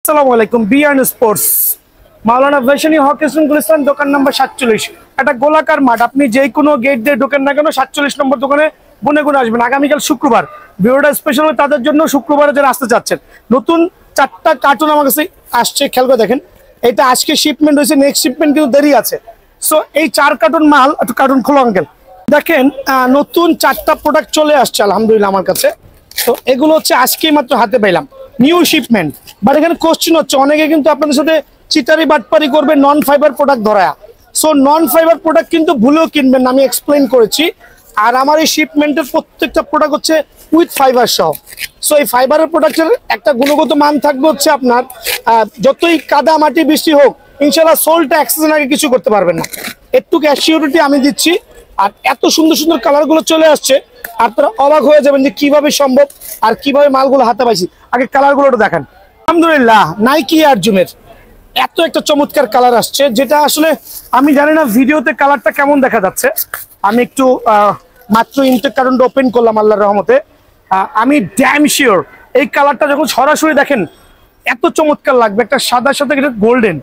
আসসালামু আলাইকুম বিয়ান স্পোর্টস মাওলানা ভাসানী হকি গুলিস্তান দোকান নাম্বার 47 একটা গোলাকার মাঠ আপনি যে কোনো গেট দিয়ে ঢোকেন না কেন 47 নম্বর দোকানে গুনে গুনে আসবেন আগামীকাল শুক্রবার ভিডিওটা স্পেশাল তাদের জন্য শুক্রবারে যারা আসতে চাচ্ছেন নতুন 4টা কার্টুন আমার কাছে আসছে খেয়াল করে দেখেন এটা আজকে শিপমেন্ট হয়েছে নেক্সট শিপমেন্ট কিন্তু দেরি আছে সো এই 4 কার্টুন মাল একটু কার্টুন খোলো আঙ্কেল দেখেন নতুন 4টা প্রোডাক্ট চলে আসছে আলহামদুলিল্লাহ আমার কাছে তো এগুলো হচ্ছে আজকেই মাত্র হাতে পেলাম নিউ শিপমেন্ট বাট এখানে কোশ্চেন হচ্ছে অনেকে কিন্তু আপনাদের সাথে চিটারি বাটপারি করবে নন ফাইবার প্রোডাক্ট ধরায়া সো নন ফাইবার প্রোডাক্ট কিন্তু ভুলেও কিনবেন না আমি এক্সপ্লেন করেছি আর আমার এই শিপমেন্টের প্রত্যেকটা প্রোডাক্ট হচ্ছে উইথ ফাইবার সহ সো এই ফাইবারের প্রোডাক্টের একটা গুণগত মান থাকবে হচ্ছে আপনার যতই কাদা মাটি বৃষ্টি হোক ইনশাল্লাহ সোলটা অ্যাক্সিডেন্ট আগে কিছু করতে পারবেন না একটু অ্যাসিউরিটি আমি দিচ্ছি আর এত সুন্দর সুন্দর কালারগুলো চলে আসছে আপনারা অবাক হয়ে যাবেন যে কিভাবে সম্ভব আর কিভাবে মালগুলো হাতে পাইছি আগে কালারগুলো দেখান আলহামদুলিল্লাহ নাইকি এয়ার জুমের এত একটা চমৎকার কালার আসছে যেটা আসলে আমি জানি না ভিডিওতে কালারটা কেমন দেখা যাচ্ছে আমি একটু মাত্র ইনটেক কার্টনটা ওপেন করলাম আল্লাহর রহমতে আমি ড্যাম শিওর এই কালারটা যখন সরাসরি দেখেন এত চমৎকার লাগবে একটা সাদার সাথে গোল্ডেন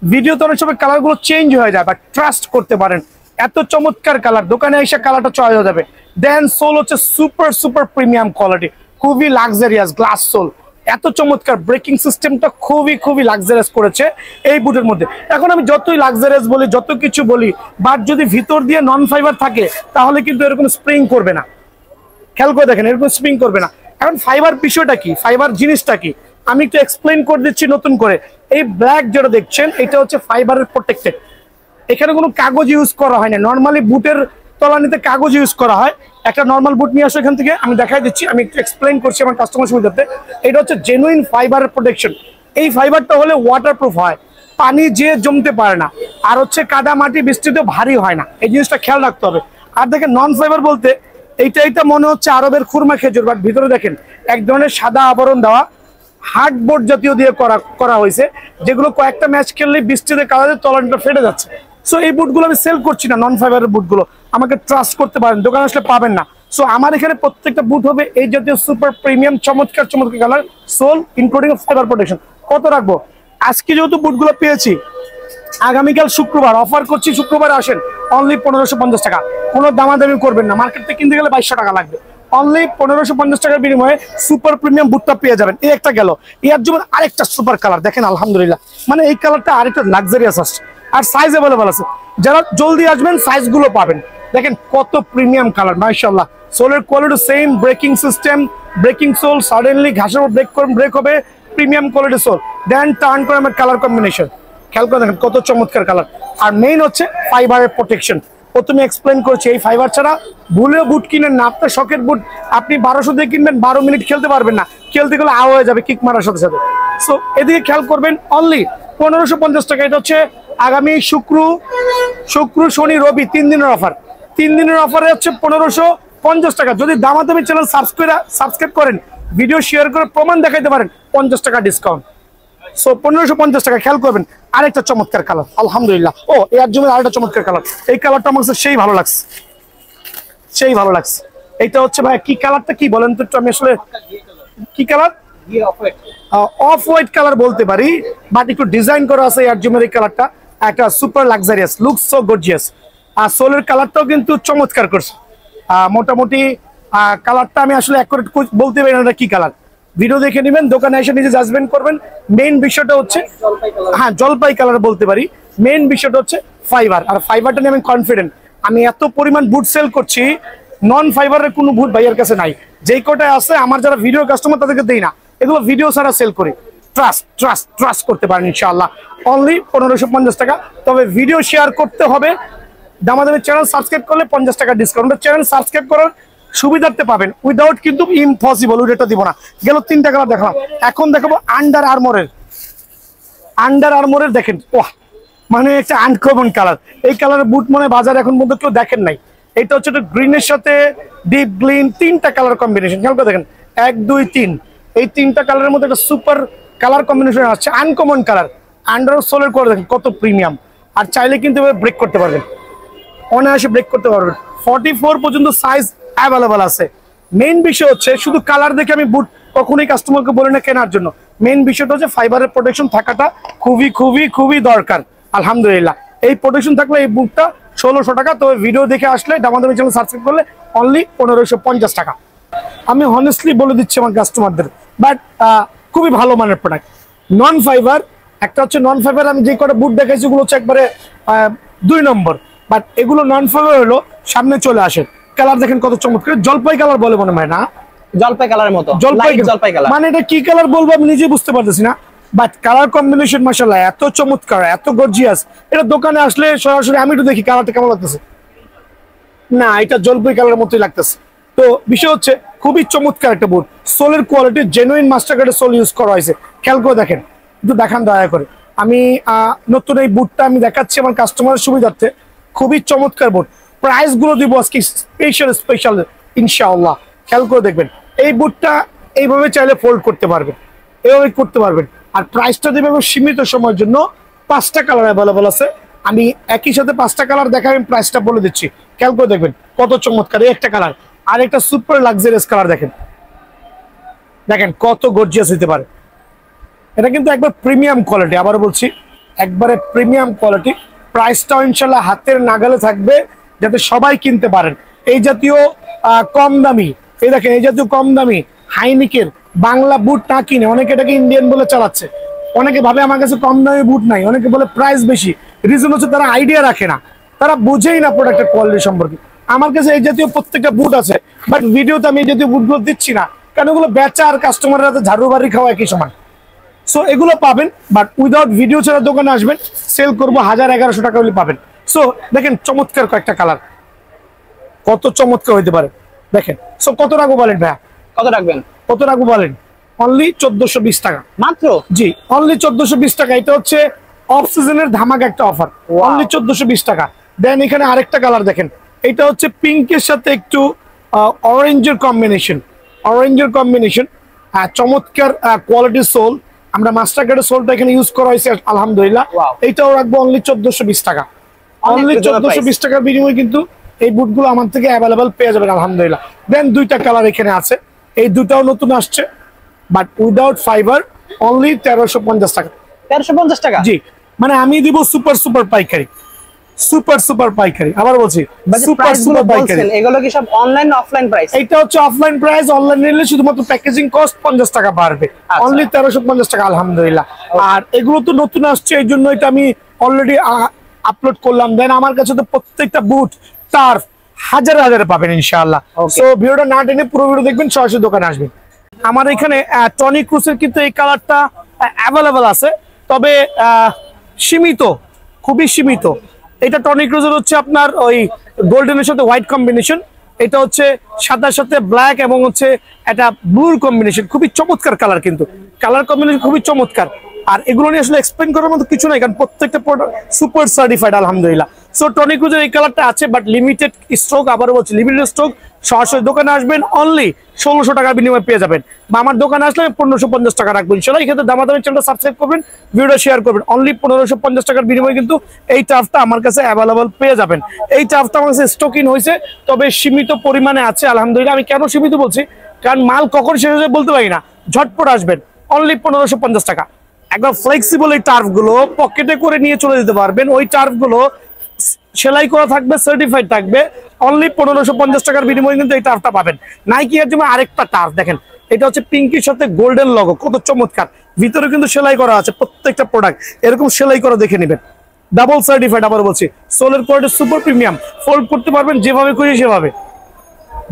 ভিডিওতে অনেক সময় কালারগুলো চেঞ্জ হয়ে যায় বাট ট্রাস্ট করতে পারেন এত চমৎকার কালার দোকানে এসে কালারটা চয়েস হয়ে যাবে দেন সোল হচ্ছে সুপার সুপার প্রিমিয়াম কোয়ালিটি খুবই লাক্সারিয়াস গ্লাস সোল এত চমৎকার ব্রেকিং সিস্টেমটা খুবই লাক্সারিয়াস করেছে এই বুটের মধ্যে এখন আমি যতই লাক্সারিয়াস বলি যত কিছু বলি বাট যদি ভিতর দিয়ে নন ফাইবার থাকে তাহলে কিন্তু এরকম স্প্রিং করবে না খেয়াল করে দেখেন এরকম স্প্রিং করবে না এখন ফাইবার বিষয়টা কি ফাইবার জিনিসটা কি আমি একটু এক্সপ্লেন করে দিচ্ছি নতুন করে এই ব্ল্যাক যেটা দেখছেন এটা হচ্ছে ফাইবারের প্রোটেক্টেড এখানে কোনো কাগজ ইউজ করা হয় না নর্মালি বুটের তলানিতে কাগজ ইউজ করা হয় একটা নর্মাল বুট নিয়ে আসো এখান থেকে আমি দেখাই দিচ্ছি আমি একটু এক্সপ্লেন করছি আমার কাস্টমার সুবিধাতে এটা হচ্ছে জেনুইন ফাইবারের প্রোটেকশন এই ফাইবারটা হলে ওয়াটারপ্রুফ হয় পানি যে জমতে পারে না আর হচ্ছে কাদা মাটি বৃষ্টিতে ভারী হয় না এই জিনিসটা খেয়াল রাখতে হবে আর দেখেন নন ফাইবার বলতে এইটা মনে হচ্ছে আরবের খুরমা খেজুর বাট ভিতরে দেখেন এক ধরনের সাদা আবরণ দেওয়া হার্ডবোর্ড জাতীয় দিয়ে করা হয়েছে যেগুলো কয়েকটা ম্যাচ খেললে বৃষ্টিতে কাদাতে তলানিটা ফেটে যাচ্ছে সো এই বুটগুলো আমি সেল করছি না নন ফাইবারের বুটগুলো আমাকে ট্রাস্ট করতে পারেন দোকানে আসলে পাবেন না সো আমার এখানে প্রত্যেকটা বুট হবে এই জাতীয় সুপার প্রিমিয়াম চমৎকার colour sole including fibre protection কত রাখবো আজকে যেহেতু বুটগুলো পেয়েছি আগামীকাল শুক্রবার অফার করছি শুক্রবার আসেন অনলি 1550 টাকা কোনো দামাদামি করবেন না মার্কেট থেকে কিনতে গেলে 2200 টাকা লাগবে অনলি 1550 টাকার বিনিময়ে সুপার প্রিমিয়াম বুটটা পেয়ে যাবেন এই একটা গেল এর জন্য আরেকটা সুপার কালার দেখেন আলহামদুলিল্লাহ মানে এই কালারটা আরেকটা লাক্সারিয়াস আসছে আর সাইজ অ্যাভেলেবল আছে যারা জলদি আসবেন সাইজগুলো পাবেন দেখেন কত প্রিমিয়াম কালার মাশাআল্লাহ সোলের quality same braking system braking sole suddenly ঘাসের উপর ব্রেক হবে premium quality sole then turn করে আমার কালার কম্বিনেশন খেয়াল করে দেখেন কত চমৎকার কালার আর মেইন হচ্ছে ফাইবারের প্রোটেকশন প্রথমে এক্সপ্লেন করছি এই ফাইবার ছাড়া ভুলেও বুট কিনেন না আপনার শখের বুট আপনি 1200 দিয়ে কিনবেন 12 মিনিট খেলতে পারবেন না খেলতে গেলে আও হয়ে যাবে কিক মারার সাথে সাথে সো এদিকে খেয়াল করবেন অনলি 1550 টাকা এটা হচ্ছে আগামী শুক্র শনি রবি 3 দিনের অফার 3 দিনের অফারে হচ্ছে 1550 টাকা যদি দামাদামি চ্যানেল সাবস্ক্রাইব করেন ভিডিও শেয়ার করে প্রমাণ দেখাইতে পারেন 50 টাকা ডিসকাউন্ট সো 1550 টাকা খেয়াল করবেন আরেকটা চমৎকার কালার আলহামদুলিল্লাহ ও এয়ার জুমের আরেকটা চমৎকার কালার এই কালারটা আমার কাছে সেই ভালো লাগছে এইটা হচ্ছে ভাই কি কালারটা কি বলেন তো একটু আমি আসলে কি কালার অফ হোয়াইট কালার বলতে পারি বাট একটু ডিজাইন করা আছে এয়ার জুমের এই কালারটা একটা super luxurious looks so gorgeous আর সোলের কালারটাও কিন্তু চমৎকার করছে মোটামুটি কালারটা আমি আসলে অ্যাকুরেট বলতে পারি না কি কালার ভিডিও দেখে নেবেন দোকানে এসে নিজে জাজমেন্ট করবেন মেইন বিষয়টা হচ্ছে হ্যাঁ জলপাই কালার বলতে পারি মেইন বিষয়টা হচ্ছে ফাইবার আর ফাইবারটা নিয়ে আমি কনফিডেন্ট আমি এত পরিমাণ বুট সেল করছি নন ফাইবারের কোনো বুট ভাইয়ের কাছে নাই যেই কোটায় আছে আমার যারা ভিডিও কাস্টমার তাদেরকে দেই না এগুলো ভিডিও ছাড়া সেল করি ট্রাস্ট করতে পারেন ইনশাআল্লাহ অনলি 1550 টাকা তবে ভিডিও শেয়ার করতে হবে দামাদামি চ্যানেল সাবস্ক্রাইব করলে 50 টাকা ডিসকাউন্ট চ্যানেল সাবস্ক্রাইব করার সুবিধাতে পাবেন উইদাউট কিন্তু ইম্পসিবল ওইটা দিব না গেল 3টা কালার দেখালাম এখন দেখাবো আন্ডার আর্মোরের দেখেন ওয়াহ মানে একটা আনকমন কালার এই কালারের বুট মনে বাজার এখন পর্যন্ত কেউ দেখেন নাই এটা হচ্ছে গ্রিনের সাথে ডিপ গ্রিন 3টা কালার কম্বিনেশন খেয়াল করে দেখেন 1 2 3 এই 3টা কালারের মধ্যে একটা সুপার কালার কম্বিনেশন আসছে আনকমন কালার আন্ডার সোলের করে দেখেন কত প্রিমিয়াম আর চাইলে কিন্তু ব্রেক করতে পারবেন অনায়াসে ব্রেক করতে পারবেন 44 পর্যন্ত সাইজ অ্যাভেলেবল আছে মেইন বিষয় হচ্ছে শুধু কালার দেখে আমি বুট কখনোই কাস্টমারকে বলি না কেনার জন্য মেইন বিষয়টা হচ্ছে ফাইবারের প্রোটেকশন থাকাটা খুবই খুবই খুবই দরকার। আলহামদুলিল্লাহ এই প্রোটেকশন থাকলে এই বুটটা 1600 টাকা। তো ভিডিও দেখে আসলে দামাদামি চ্যানেল সাবস্ক্রাইব করলে অনলি 1550 টাকা। আমি হনেস্টলি বলে দিচ্ছি আমার কাস্টমারদের, বাট খুবই ভালো মানের প্রোডাক্ট। নন ফাইবার একটা হচ্ছে নন ফাইবার, আমি যে কটা বুট দেখাইছি ওগুলো হচ্ছে একবারে 2 নম্বর, বাট এগুলো নন ফাইবার হলো সামনে চলে আসে। কালার দেখেন কত চমৎকার, জলপাই কালার বলে মনে হয় না, জলপাই কালারের মতো, জলপাই কালার মানে এটা কি কালার বলবো আমি নিজে বুঝতে পারতেছি না, বাট কালার কম্বিনেশন মাশাআল্লাহ এত চমৎকার, এত গর্জিয়াস। এটা দোকানে আসলে সরাসরি আমি একটু দেখি কালারটা কেমন লাগতেছে, না এটা জলপাই কালারের মতোই লাগতেছে। তো বিষয় হচ্ছে খুবই চমৎকার একটা বুট, সোলের কোয়ালিটি জেনুইন মাস্টার কার্ডের সোল ইউজ করা হয়েছে। খেয়াল করে দেখেন, একটু দেখান দয়া করে। আমি নতুন এই বুটটা আমি দেখাচ্ছি আমার কাস্টমারের সুবিধার্থে, খুবই চমৎকার বুট। প্রাইস গুলো দিব আজকে স্পেশাল ইনশাআল্লাহ। খেয়াল করে দেখবেন এই বুটটা এইভাবে চাইলে ফোল্ড করতে পারবেন, এইভাবে করতে পারবেন। আর প্রাইসটা দেবে সীমিত সময়ের জন্য, 5টা কালার অ্যাভেলেবল আছে। আমি একই সাথে 5টা কালার দেখাই, আমি প্রাইসটা বলে দিচ্ছি। খেয়াল করে দেখবেন কত চমৎকার এই একটা কালার, আর একটা সুপার লাক্সারিয়াস কালার দেখেন, দেখেন কত গর্জিয়াস হতে পারে। এটা কিন্তু একবার প্রিমিয়াম কোয়ালিটি, আবার বলছি একবারে প্রিমিয়াম কোয়ালিটি। প্রাইসটাও ইনশাল্লাহ হাতের নাগালে থাকবে যাতে সবাই কিনতে পারেন। এই জাতীয় কম দামি, এই দেখেন এই জাতীয় কম দামি হাইনিকের বাংলা বুট না কিনে অনেকে এটাকে ইন্ডিয়ান বলে চালাচ্ছে। অনেকে ভাবে আমার কাছে কম দামি বুট নাই, অনেকে বলে প্রাইস বেশি। রিজন হচ্ছে তারা আইডিয়া রাখে না, তারা বুঝেই না প্রোডাক্টের কোয়ালিটি সম্পর্কে। আমার কাছে এই জাতীয় প্রত্যেকটা বুট আছে, বাট ভিডিওতে আমি এই জাতীয় বুটগুলো দিচ্ছি না, কারণ এগুলো বেচা আর কাস্টমারের হাতে ঝাড়ু বাড়ি খাওয়া একই সমান। সো এগুলো পাবেন, বাট উইদাউট ভিডিও ছাড়া দোকানে আসবেন, সেল করবো 1000-1100 টাকা হলে পাবেন। সো দেখেন চমৎকার কয়েকটা কালার, কত চমৎকার হইতে পারে দেখেন। সো কত রাখবো বলেন ভাইয়া, কত রাখবেন? কত রাখবো বলেন? অনলি 1420 টাকা মাত্র। জি অনলি 1420 টাকা। এটা হচ্ছে অফ সিজনের ধামাকা একটা অফার, অনলি 1420 টাকা। দেন এখানে আরেকটা কালার দেখেন, এটা হচ্ছে পিঙ্কের সাথে একটু অরেঞ্জের কম্বিনেশন, চমৎকার কোয়ালিটির সোল। আমরা মাস্টার কার্ডের সোলটা এখানে ইউজ করা হয়েছে আলহামদুলিল্লাহ। এইটাও রাখবো অনলি 1420 টাকা। অনলি 1420 টাকার বিনিময়ে কিন্তু এই বুটগুলো আমার থেকে অ্যাভেলেবল পেয়ে যাবেন আলহামদুলিল্লাহ। দেন 2টা কালার এখানে আছে, এই দুটাও নতুন আসছে, বাট উইদাউট ফাইবার, অনলি 1350 টাকা। 1350 টাকা? জি মানে আমি দিব সুপার পাইকারি, সুপার পাইকারি। আবার বলছি সুপার পাইকারি। এগুলো কি সব অনলাইন না অফলাইন প্রাইস? এটা হচ্ছে অফলাইন প্রাইস, অনলাইন নিলে শুধুমাত্র প্যাকেজিং কস্ট 50 টাকা বাড়বে, অনলি 1350 টাকা আলহামদুলিল্লাহ। আর এগুলো তো নতুন আসছে, এই জন্য এটা আমি অলরেডি আপলোড করলাম। দেন আমার কাছে তো প্রত্যেকটা বুট টার্ফ হাজারে পাবেন ইনশাআল্লাহ। সো ভিডিওটা না টেনে পুরো ভিডিও দেখবেন, সরাসরি দোকানে আসবেন। আমার এখানে টনি ক্রুসের কিন্তু এই কালারটা অ্যাভেলেবল আছে, তবে সীমিত, খুবই সীমিত। এটা টনি ক্রুজের হচ্ছে আপনার ওই গোল্ডেনের সাথে হোয়াইট কম্বিনেশন, এটা হচ্ছে সাদার সাথে ব্ল্যাক এবং হচ্ছে একটা ব্লুর কম্বিনেশন। খুবই চমৎকার কালার, কিন্তু কালার কম্বিনেশন খুবই চমৎকার। আর এগুলো নিয়ে আসলে এক্সপ্লেন করার মতো কিছু নাই, কারণ প্রত্যেকটা প্রোডাক্ট সুপার সার্টিফাইড আলহামদুলিল্লাহ। সো টনি ক্রুজের এই কালারটা আছে, বাট লিমিটেড স্টক। আবারও বলছি লিমিটেড স্টক। সরাসরি দোকানে আসবেন, অনলি 1600 টাকার বিনিময়ে পেয়ে যাবেন। বা আমার দোকানে আসলে 1550 টাকা রাখবেন ইনশাআল্লাহ। এক্ষেত্রে দামাদামি চ্যানেলটা সাবস্ক্রাইব করবেন, ভিডিওটা শেয়ার করবেন। অনলি 1550 টাকার বিনিময়ে কিন্তু এই টাফটা আমার কাছে অ্যাভেলেবল পেয়ে যাবেন। এই টাফটা আমার কাছে স্টক ইন হয়েছে, তবে সীমিত পরিমাণে আছে আলহামদুলিল্লাহ। আমি কেন সীমিত বলছি, কারণ মাল কখন শেষ হয়ে বলতে পারি না। ঝটপট আসবেন, অনলি 1550 টাকা। একদম ফ্লেক্সিবল এই টার্ফগুলো পকেটে করে নিয়ে চলে যেতে পারবেন। ওই টার্ফগুলো সেলাই করা থাকবে, সার্টিফাইড থাকবে। অনলি 1550 টাকার বিনিময়ে কিন্তু এই টার্ফটা পাবেন। নাইকি এর জন্য আরেকটা টার্ফ দেখেন, এটা হচ্ছে পিঙ্কির সাথে গোল্ডেন লগো, কত চমৎকার। ভিতরে কিন্তু সেলাই করা আছে, প্রত্যেকটা প্রোডাক্ট এরকম সেলাই করা দেখে নেবেন, ডাবল সার্টিফাইড। আবার বলছি সোলের কোয়ালিটি সুপার প্রিমিয়াম। ফোল্ড করতে পারবেন যেভাবে খুশি সেভাবে,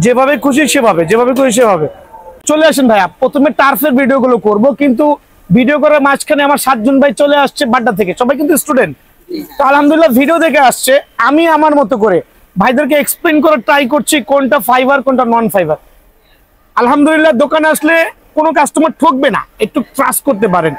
যেভাবে খুশি সেভাবে, যেভাবে খুশি সেভাবে। চলে আসেন ভাইয়া, প্রথমে টার্ফের ভিডিওগুলো করব, কিন্তু ভিডিও করার মাঝখানে আমার 7 জন ভাই চলে আসছে বাড্ডা থেকে, সবাই কিন্তু স্টুডেন্ট। তো আলহামদুলিল্লাহ ভিডিও দেখে আসছে, আমি আমার মতো করে ভাইদেরকে এক্সপ্লেন করার ট্রাই করছি কোনটা ফাইবার কোনটা নন ফাইবার। আলহামদুলিল্লাহ দোকানে আসলে কোনো কাস্টমার ঠকবে না, একটু ট্রাস্ট করতে পারেন।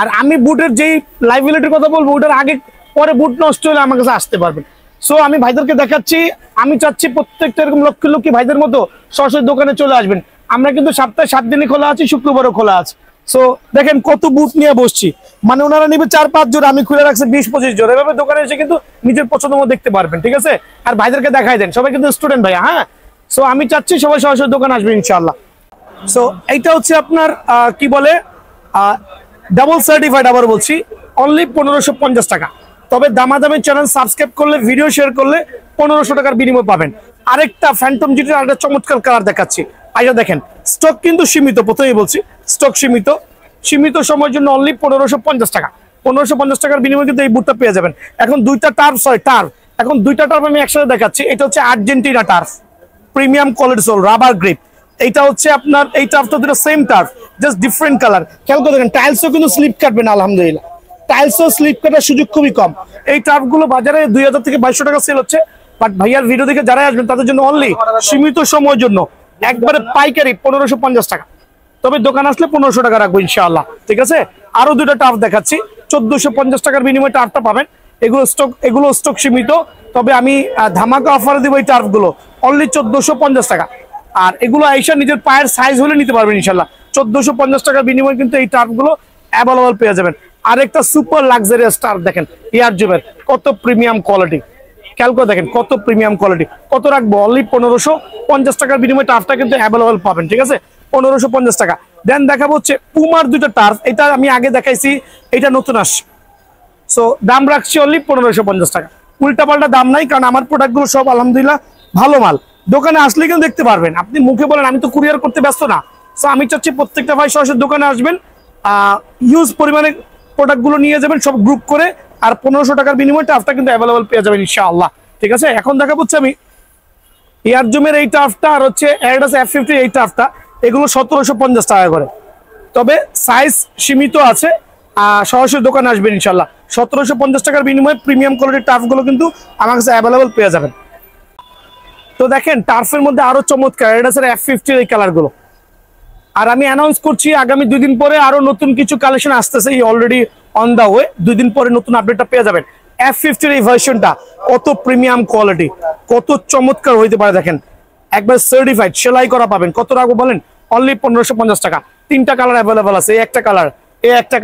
আর আমি বুটের যেই লাইবিলিটির কথা বলবো, ওটার আগে পরে বুট নষ্ট হলে আমার কাছে আসতে পারবেন। সো আমি ভাইদেরকে দেখাচ্ছি, আমি চাচ্ছি প্রত্যেকটা এরকম লক্ষ ভাইদের মতো সরাসরি দোকানে চলে আসবেন। আমরা কিন্তু সপ্তাহে 7 দিনই খোলা আছি, শুক্রবারও খোলা আছে। সো দেখেন কত বুট নিয়ে বসছি, মানে ওনারা নিবে 4-5 জোড়া, আমি খুলে রাখছি 20-25 জোড়া। এভাবে দোকানে এসে কিন্তু নিজের পছন্দ মতো দেখতে পারবেন, ঠিক আছে। আর ভাইদেরকে দেখাই দেন, সবাই কিন্তু স্টুডেন্ট ভাইয়া। হ্যাঁ, সো আমি চাচ্ছি সবাই সরাসরি দোকানে আসবেন ইনশাআল্লাহ। সো এইটা হচ্ছে আপনার কি বলে ডাবল সার্টিফাইড, আবার বলছি অনলি 1550 টাকা। তবে দামাদামি চ্যানেল সাবস্ক্রাইব করলে, ভিডিও শেয়ার করলে 1500 টাকার বিনিময় পাবেন। আরেকটা ফ্যান্টম জিটির আরেকটা চমৎকার কালার দেখাচ্ছি। আচ্ছা দেখেন, স্টক কিন্তু সীমিত, প্রথমেই বলছি স্টক সীমিত, সীমিত সময়ের জন্য অনলি 1550 টাকা। 1550 টাকার বিনিময়ে কিন্তু এই বুটটা পেয়ে যাবেন। এখন দুইটা টার্ফ, এখন দুইটা টার্ফ আমি একসাথে দেখাচ্ছি। এটা হচ্ছে Argentina turf, premium quality sole, rubber grip. এইটা হচ্ছে আপনার, এই টার্ফটা দুটো same turf, just different colour. খেয়াল করে দেখেন, টাইলসও কিন্তু স্লিপ কাটবে না, আলহামদুলিল্লাহ। টাইলসও স্লিপ কাটার সুযোগ খুবই কম। এই টার্ফগুলো বাজারে 2000 থেকে 2200 টাকা সেল হচ্ছে, বাট ভাইয়ার ভিডিও দেখে যারাই আসবেন তাদের জন্য অনলি সীমিত সময়ের জন্য একবারে পাইকারি 1550 টাকা। তবে দোকান আসলে 1500 টাকা রাখবো ইনশাআল্লাহ, ঠিক আছে। আরো দুটো টার্ফ দেখাচ্ছি, 1450 টাকার বিনিময়ে টার্ফটা পাবেন। এগুলো স্টক সীমিত, তবে আমি ধামাকা অফার দিব এই টার্ফগুলো অনলি 1450 টাকা। আর এগুলো আইসা নিজের পায়ের সাইজ হলে নিতে পারবেন ইনশাআল্লাহ। 1450 টাকার বিনিময়ে কিন্তু এই টার্ফগুলো অ্যাভেলেবল পেয়ে যাবেন। আরেকটা সুপার লাক্সারিয়াস টার্ফ দেখেন, এয়ারজুমের, কত প্রিমিয়াম কোয়ালিটি। খেয়াল করে দেখেন কত প্রিমিয়াম কোয়ালিটি। কত রাখবো? অনলি 1550 টাকার বিনিময়ে টার্ফটা কিন্তু অ্যাভেলেবল পাবেন, ঠিক আছে, 1550 টাকা। দেন দেখাবো হচ্ছে পুমার দুটো টার্ফ। এটা আমি আগে দেখাইছি, এটা নতুন আসছে, সো দাম রাখছি অনলি 1550 টাকা। উল্টা পাল্টা দাম নাই, কারণ আমার প্রোডাক্টগুলো সব আলহামদুলিল্লাহ ভালো মাল। দোকানে আসলে কিন্তু দেখতে পারবেন। আপনি মুখে বলেন আমি তো কুরিয়ার করতে ব্যস্ত না, সো আমি চাচ্ছি প্রত্যেকটা ভাই সরাসরি দোকানে আসবেন, হিউজ পরিমাণে প্রোডাক্টগুলো নিয়ে যাবেন সব গ্রুপ করে, আর 1500 টাকার বিনিময়ে টার্ফটা কিন্তু অ্যাভেলেবল পেয়ে যাবেন ইনশাআল্লাহ, ঠিক আছে। এখন দেখা হচ্ছে আমি এয়ারজুমের এই টার্ফটা আর হচ্ছে অ্যাডিডাস F50 এই টার্ফটা, এগুলো 1750 টাকা করে। তবে সাইজ সীমিত আছে, সরাসরি দোকানে আসবেন ইনশাআল্লাহ। 1750 টাকার বিনিময়ে প্রিমিয়াম কোয়ালিটির টার্ফগুলো কিন্তু আমার কাছে অ্যাভেলেবল পেয়ে যাবেন। তো দেখেন টার্ফের মধ্যে আরো চমৎকার অ্যাডিডাসের F50 এই কালারগুলো। আর আমি অ্যানাউন্স করছি আগামী 2 দিন পরে আরো নতুন কিছু কালেকশন আসতেছে, অলরেডি অন দা ওয়ে। 2 দিন পরে নতুন আপডেটটা পেয়ে যাবেন। F50 এই ভার্সনটা কত প্রিমিয়াম কোয়ালিটি, কত চমৎকার হইতে পারে দেখেন, একবার সার্টিফাইড সেলাই করা পাবেন। কত রাখবো বলেন? অনলি 1550 টাকা। 3টা কালার অ্যাভেলেবল আছে, এই একটা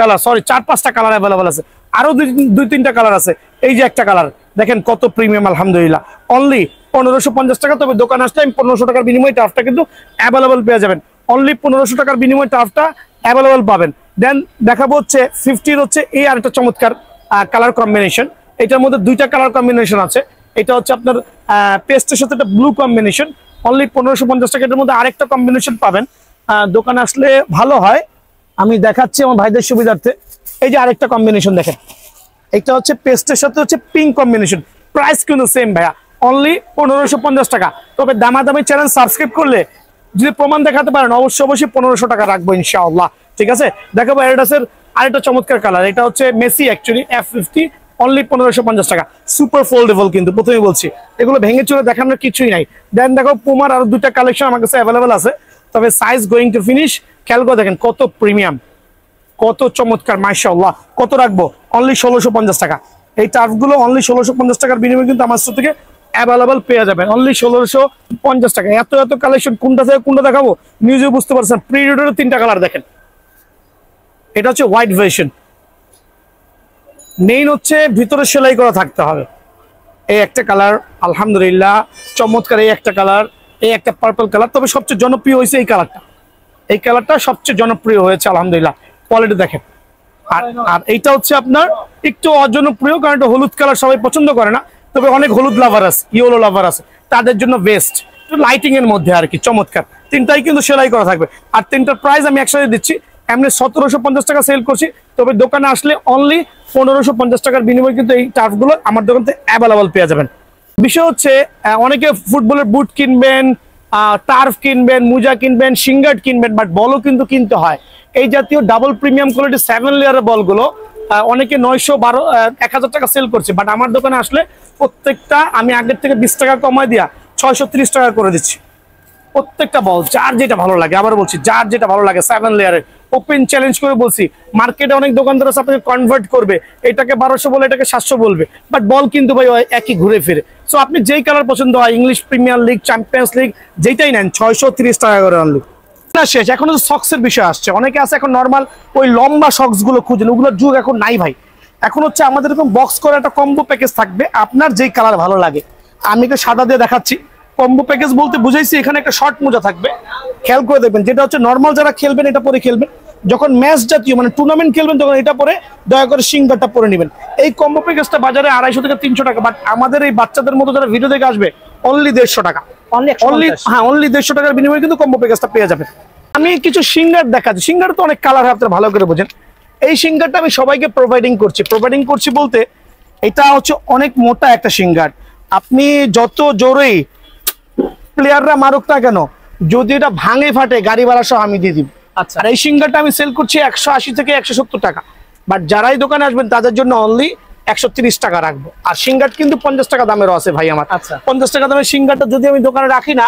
কালার, সরি 4-5টা কালার অ্যাভেলেবল আছে, আরো 2-3টা কালার আছে। এই যে একটা কালার দেখেন কত প্রিমিয়াম, আলহামদুলিল্লাহ, অনলি 1550 টাকা। তবে দোকান আসলে 1500 টাকার বিনিময়ে টার্ফটা কিন্তু অ্যাভেলেবল পেয়ে যাবেন। অনলি 1500 টাকার বিনিময়ে টার্ফটা অ্যাভেলেবল পাবেন। দেন দেখাবো হচ্ছে 50 হচ্ছে এই আরেকটা চমৎকার কালার কম্বিনেশন। এটার মধ্যে 2টা কালার কম্বিনেশন আছে। এটা হচ্ছে আপনার পেস্টের সাথে একটা ব্লু কম্বিনেশন, অনলি 1550 টাকা। এটার মধ্যে আরেকটা কম্বিনেশন পাবেন, দোকানে আসলে ভালো হয়, আমি দেখাচ্ছি আমার ভাইদের সুবিধার্থে। এই যে আরেকটা কম্বিনেশন দেখেন, এটা হচ্ছে পেস্টের সাথে হচ্ছে পিঙ্ক কম্বিনেশন। প্রাইস কিন্তু সেম ভাইয়া, অনলি 1550 টাকা। তবে দামাদামি চ্যানেল সাবস্ক্রাইব করলে যদি প্রমাণ দেখাতে পারেন অবশ্যই 1500 টাকা রাখবো ইনশাআল্লাহ, ঠিক আছে। দেখাবো অ্যাডিডাসের আরেকটা চমৎকার কালার। এটা হচ্ছে মেসি, অ্যাকচুয়ালি F50, অনলি 1550 টাকা। সুপার ফোল্ডেবল, কিন্তু প্রথমে বলছি এগুলো ভেঙে চলে দেখানোর কিছুই নাই। দেন দেখো পুমার আরো 2টা কালেকশন আমার কাছে অ্যাভেলেবল আছে, তবে সাইজ গোয়িং টু ফিনিশ। খেয়াল করে দেখেন কত প্রিমিয়াম, কত চমৎকার, মাশাআল্লাহ। কত রাখবো? অনলি 1650 টাকা। এই টার্ফগুলো অনলি 1650 টাকার বিনিময়ে কিন্তু আমার থেকে অ্যাভেলেবল পেয়ে যাবেন, অনলি 1650 টাকা। এত কালেকশন, কোনটা থেকে কোনটা দেখাবো নিউজে বুঝতে পারছেন। প্রিডিটরের 3টা কালার দেখেন, এটা হচ্ছে হোয়াইট ভার্সন। মেইন হচ্ছে ভিতরে সেলাই করা থাকতে হবে। এই একটা কালার, আলহামদুলিল্লাহ চমৎকার। এই একটা কালার, এই একটা পার্পল কালার। তবে সবচেয়ে জনপ্রিয় হয়েছে এই কালারটা, এই কালারটা সবচেয়ে জনপ্রিয় হয়েছে আলহামদুলিল্লাহ। কোয়ালিটি দেখেন। আর এইটা হচ্ছে আপনার একটু অজনপ্রিয়, কারণ এটা হলুদ কালার সবাই পছন্দ করে না, তবে অনেক হলুদ লাভার আছে, ইয়েলো লাভার আছে, তাদের জন্য বেস্ট। লাইটিং এর মধ্যে আর কি চমৎকার। 3টাই কিন্তু সেলাই করা থাকবে। আর 3টার প্রাইস আমি একসাথে দিচ্ছি, এমনি 1750 টাকা সেল করছি, তবে দোকানে আসলে অনলি 1550 টাকার বিনিময়ে কিন্তু এই টার্ফগুলো আমার দোকান থেকে অ্যাভেলেবল পেয়ে যাবেন। বিষয় হচ্ছে অনেকে ফুটবলের বুট কিনবেন, টার্ফ কিনবেন, মোজা কিনবেন, শিঙ্গার্ট কিনবেন, বাট বলও কিন্তু কিনতে হয়। এই জাতীয় ডাবল প্রিমিয়াম কোয়ালিটি 7 লেয়ারের বলগুলো অনেকে 900-1000 টাকা সেল করছে, বাট আমার দোকানে আসলে প্রত্যেকটা আমি আগের থেকে 20 টাকা কমায় দিয়া 630 টাকা করে দিচ্ছি। প্রত্যেকটা বল যার যেটা ভালো লাগে, আবার বলছি যার যেটা ভালো লাগে 7 লেয়ারের ওপেন চ্যালেঞ্জ করে বলছি। মার্কেটে অনেক দোকানদার আছে আপনাকে কনভার্ট করবে, এটাকে 1200 বলে এটাকে 700 বলবে, বাট বল কিন্তু ভাই একই ঘুরে ফিরে। সো আপনি যেই কালার পছন্দ হয়, English premier league, champions league, যেটাই নেন 630 টাকা করে অনলি। না শেষ, এখন সক্সের বিষয় আসছে। অনেকে আছে এখন নর্মাল ওই লম্বা সক্স গুলো খুঁজেন, ওগুলোর যুগ এখন নাই ভাই। এখন হচ্ছে আমাদের এরকম বক্স করা একটা কম্বো প্যাকেজ থাকবে, আপনার যেই কালার ভালো লাগে। আমি তো সাদা দিয়ে দেখাচ্ছি। কম্বো প্যাকেজ বলতে বুঝাইছি এখানে একটা শর্ট মোজা থাকবে, খেয়াল করে দেখবেন, যেটা হচ্ছে নর্মাল যারা খেলবেন এটা পরে খেলবেন। যখন ম্যাচ জাতীয় মানে টুর্নামেন্ট খেলবেন তখন এটা পরে দয়া করে সিঙ্গারটা পরে নেবেন। এই কম্বো প্যাকেজটা বাজারে 250 থেকে 300 টাকা, বাট আমাদের এই বাচ্চাদের মতো যারা ভিডিও দেখে আসবে অনলি 150 টাকা। অনলি 150 টাকার বিনিময়ে কিন্তু কম্বো প্যাকেজটা পেয়ে যাবেন। আমি কিছু সিঙ্গার দেখাচ্ছি, সিঙ্গার তো অনেক কালার হয়, আপনারা ভালো করে বোঝেন। এই সিঙ্গারটা আমি সবাইকে প্রোভাইডিং করছি বলতে এটা হচ্ছে অনেক মোটা একটা সিঙ্গার। আপনি যত জোরেই প্লেয়াররা মারুক না কেন, যদি এটা ভাঙে ফাটে গাড়ি ভাড়া সহ আমি দিয়ে দিব। আচ্ছা, আর এই সিঙ্গারটা আমি সেল করছি 180 থেকে 170 টাকা, বাট যারাই দোকানে আসবেন তাদের জন্য অনলি 130 টাকা রাখবো। আর সিঙ্গার কিন্তু 50 টাকা দামেরও আছে ভাই আমার। আচ্ছা, 50 টাকা দামের সিঙ্গারটা যদি আমি দোকানে রাখি না,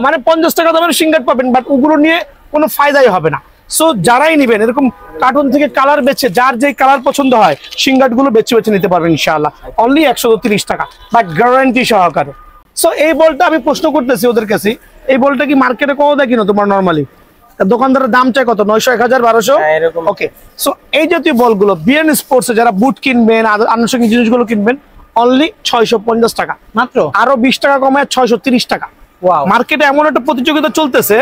মানে 50 টাকা দামের সিঙ্গার পাবেন, বাট ওগুলো নিয়ে কোনো ফায়দাই হবে না। সো যারাই নিবেন এরকম কার্টুন থেকে কালার বেছে, যার যেই কালার পছন্দ হয় সিঙ্গার গুলো বেছে বেছে নিতে পারবেন ইনশাআল্লাহ, অনলি 130 টাকা, বাট গ্যারান্টি সহকারে। সো এই বলটা আমি প্রশ্ন করতেছি ওদের কাছে, এই বলটা কি মার্কেটে কত দেয় কিনো তোমার নরমালি? দোকানদারের দাম চাই কত? 900, 1000, 1200। ওকে, সো এই জাতীয় বলগুলো বিএন স্পোর্টস যারা বুট কিনবেন, আনুষঙ্গিক জিনিসগুলো কিনবেন, অনলি 650 টাকা মাত্র। আরো 20 টাকা কমায় 630 টাকা। মার্কেটে এমন একটা প্রতিযোগিতা চলতেছে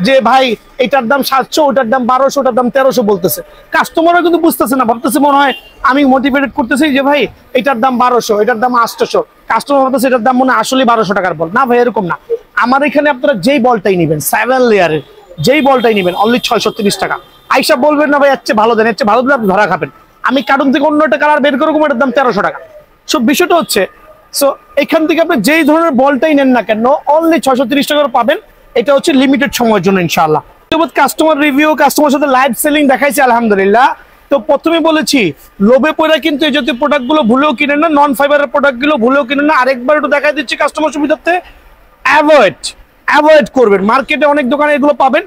যে ভাই এটার দাম 700, ওটার দাম 1200, ওটার দাম 1300 বলতেছে। কাস্টমাররা কিন্তু বুঝতেছে না, ভাবতেছে মনে হয় আমি মোটিভেটেড করতেছি যে ভাই এটার দাম 1200, এটার দাম 800। কাস্টমার ভাবতেছে এটার দাম মনে হয় আসলে 1200 টাকার বল। না ভাই, এরকম না। আমার এখানে আপনারা যেই বলটাই নেবেন 7 লেয়ারের, যেই বলটাই নেবেন অনলি 630 টাকা। আইসা বলবেন না ভাই এর চেয়ে ভালো দেন, এর চেয়ে ভালো দিলে আপনি ধরা খাবেন। আমি কার্টুন থেকে অন্য একটা কালার বের করে এটার দাম 1300 টাকা। সো বিষয়টা হচ্ছে, সো এখান থেকে আপনি যেই ধরনের বলটাই নেন না কেন অনলি 630 টাকা পাবেন। এটা হচ্ছে লিমিটেড সময়ের জন্য ইনশাআল্লাহ। কাস্টমার রিভিউ, কাস্টমার সাথে লাইভ সেলিং দেখাইছি আলহামদুলিল্লাহ। তো প্রথমে বলেছি লোভে পড়ে কিন্তু এই জাতীয় প্রোডাক্ট গুলো ভুলেও কিনেন না, নন ফাইবারের প্রোডাক্ট গুলো ভুলেও কিনেন না। আরেকবার একটু দেখাই দিচ্ছি কাস্টমার সুবিধার্থে, অ্যাভয়েড করবেন। মার্কেটে অনেক দোকানে এগুলো পাবেন,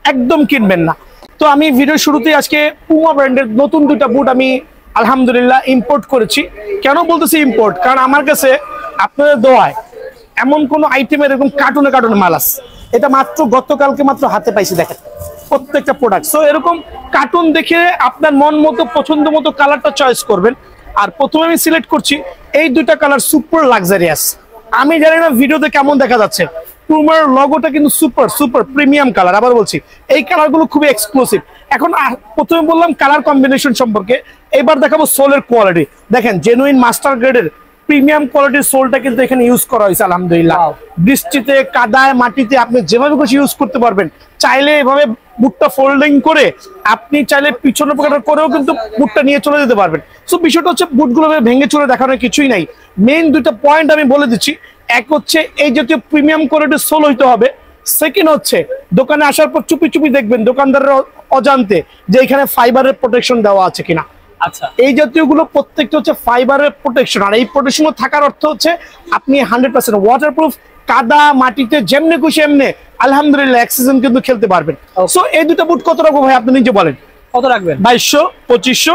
একদম কিনবেন না। তো আমি ভিডিও শুরুতেই আজকে পুমা ব্র্যান্ডের নতুন দুইটা বুট আমি আলহামদুলিল্লাহ ইম্পোর্ট করেছি। কেন বলতেছি ইম্পোর্ট? কারণ আমার কাছে আপনাদের দোয়ায় এমন কোন আইটেমের এরকম কার্টুনে মাল আছে, এটা মাত্র গতকালকে মাত্র হাতে পাইছি। দেখেন প্রত্যেকটা প্রোডাক্ট। সো এরকম কার্টুন দেখে আপনার মন মতো পছন্দ মতো কালারটা চয়েস করবেন। আর প্রথমে আমি সিলেক্ট করছি এই দুইটা কালার, সুপার লাক্সারিয়াস। আমি জানি না ভিডিওতে কেমন দেখা যাচ্ছে, পুমার লোগোটা কিন্তু সুপার প্রিমিয়াম কালার। আবার বলছি এই কালারগুলো খুবই এক্সক্লুসিভ। এখন প্রথমে বললাম কালার কম্বিনেশন সম্পর্কে, এবার দেখাবো সোলের কোয়ালিটি। দেখেন জেনুইন মাস্টার গ্রেডের প্রিমিয়াম কোয়ালিটির সোলটা কিন্তু এখানে ইউজ করা হয়েছে আলহামদুলিল্লাহ। বৃষ্টিতে, কাদায়, মাটিতে আপনি যেভাবে খুশি ইউজ করতে পারবেন। চাইলে এভাবে বুটটা ফোল্ডিং করে আপনি চাইলে পিছনে পকেট করেও কিন্তু বুটটা নিয়ে চলে যেতে পারবেন। সো বিষয়টা হচ্ছে বুটগুলো ভেঙে চলে দেখানোর কিছুই নাই। মেইন দুইটা পয়েন্ট আমি বলে দিচ্ছি। এক হচ্ছে এই জাতীয় প্রিমিয়াম কোয়ালিটির সোল হইতে হবে। সেকেন্ড হচ্ছে দোকানে আসার পর চুপি দেখবেন দোকানদারের অজান্তে যে এখানে ফাইবারের প্রোটেকশন দেওয়া আছে কিনা। আচ্ছা, এই জাতীয় গুলো প্রত্যেকটা হচ্ছে ফাইবারের প্রোটেকশন। আর এই প্রোটেকশন থাকার অর্থ হচ্ছে আপনি 100% ওয়াটারপ্রুফ, কাদা মাটিতে যেমনে খুশি এমনি আলহামদুলিল্লাহ এক সিজন কিন্তু খেলতে পারবেন। সো এই দুটো বুট কত রাখবো ভাই আপনি নিজে বলেন? কত রাখবেন? 2200, 2500।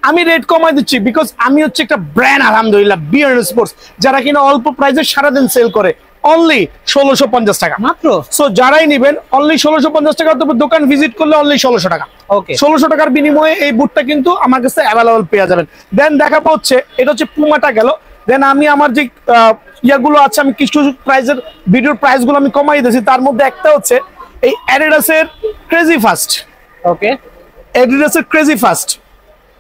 আমি রেট কমাই দিচ্ছি বিকজ আমি হচ্ছে একটা ব্র্যান্ড আলহামদুলিল্লাহ বিএন স্পোর্টস, যারা কিনা অল্প প্রাইসে সারাদিন সেল করে। অনলি 1650 টাকা মাত্র। সো যারাই নিবেন অনলি 1650 টাকা। তবে দোকান ভিজিট করলে অনলি 1600 টাকা। ওকে, 1600 টাকার বিনিময়ে এই বুটটা কিন্তু আমার কাছে অ্যাভেলেবল পেয়ে যাবেন। দেন দেখাবো হচ্ছে এটা হচ্ছে পুমাটা গেল। দেন আমি আমার যে ইয়াগুলো আছে আমি কিছু প্রাইসের ভিডিওর প্রাইস গুলো আমি কমাই দিয়েছি। তার মধ্যে একটা হচ্ছে এই অ্যাডিডাসের ক্রেজি ফাস্ট। ওকে, অ্যাডিডাসের ক্রেজি ফাস্ট